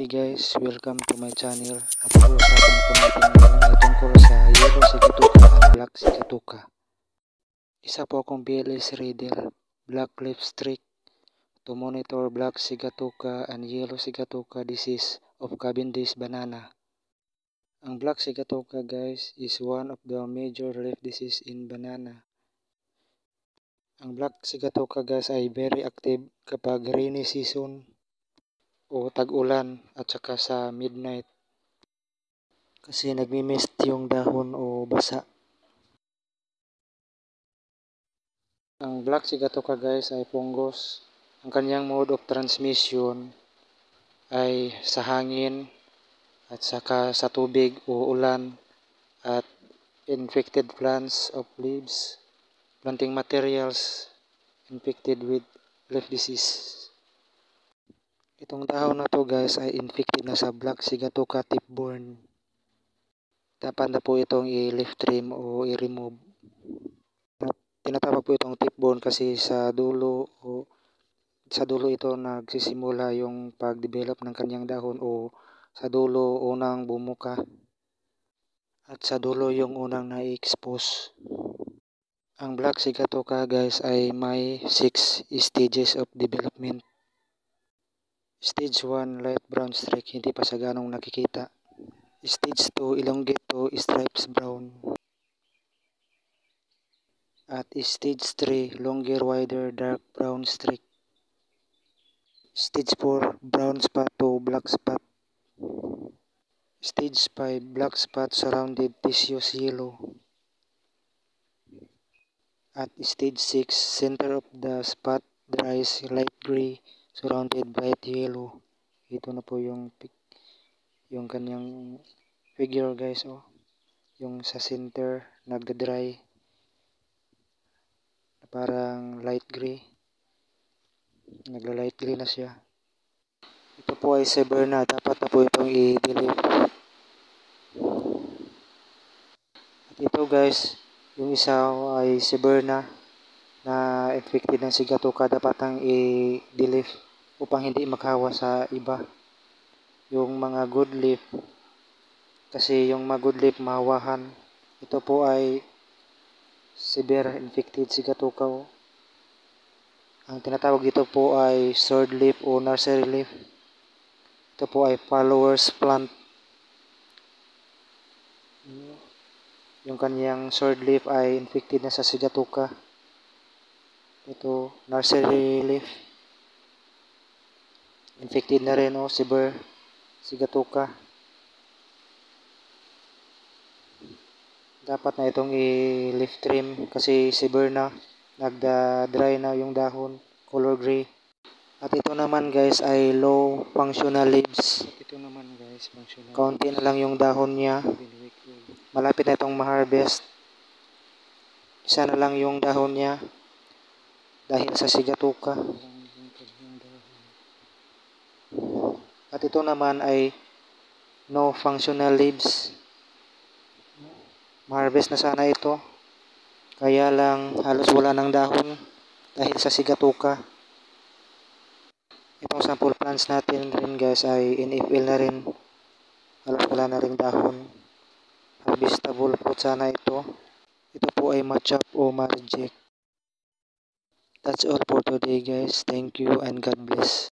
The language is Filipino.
Hey guys, welcome to my channel. At pag-uusapan po natin ngayon ay tungkol sa Yellow Sigatoka at Black Sigatoka. Isa po akong BLS reader, Black Leaf Streak, to monitor Black Sigatoka and Yellow Sigatoka disease of Cavendish banana. Ang Black Sigatoka guys is one of the major leaf disease in banana. Ang Black Sigatoka guys ay very active kapag rainy season o tag-ulan at saka sa midnight kasi nagmi-mist yung dahon o basa. Ang Black Sigatoka guys ay fungus. Ang kanyang mode of transmission ay sa hangin at saka sa tubig o ulan at infected plants of leaves, planting materials infected with leaf disease. Itong dahon na to guys ay infected na sa Black Sigatoka tipborne. Dapat na po itong i-leaf trim o i-remove. Tinatawag po itong tipborne kasi sa dulo ito nagsisimula yung pag-develop ng kanyang dahon o sa dulo unang bumuka at sa dulo yung unang na-expose. Ang Black Sigatoka guys ay may 6 stages of development. Stage 1, light brown streak, hindi pa sa ganong nakikita. Stage 2, elongate to stripes brown. At stage 3, longer, wider, dark brown streak. Stage 4, brown spot to black spot. Stage 5, black spot surrounded tissues yellow. At stage 6, center of the spot dries light gray surrounded bright yellow. Ito na po yung kanyang figure guys, oh. Yung sa center nagda-dry parang light gray. Nagla-light gray na siya. Ito po ay severe na, dapat na po itong i-delete. At ito guys, yung isa ay severe na infected ng Sigatoka, dapat nang i-delete upang hindi makahawa sa iba. Yung mga good leaf, kasi yung mga good leaf mahawahan. Ito po ay severe infected Sigatoka. Ang tinatawag dito po ay sword leaf o nursery leaf. Ito po ay followers plant. Yung kanyang sword leaf ay infected na sa Sigatoka. Ito, nursery leaf. Infected na rin, oh, severe Sigatoka. Dapat na itong i-leaf trim kasi severe na. Nagda-dry na yung dahon, color gray. At ito naman guys ay low functional leaves. Ito naman guys, functional. Kaunti na lang yung dahon niya. Malapit na itong ma-harvest. Isa na lang yung dahon niya dahil sa Sigatoka. At ito naman ay no functional leaves. Ma-harvest na sana ito. Kaya lang halos wala ng dahon dahil sa Sigatoka. Itong sample plants natin rin guys ay NFL na rin. Halos wala na rin dahon. Harvestable fruit sana ito. Ito po ay ma-chop o ma-reject. That's all for today guys. Thank you and God bless.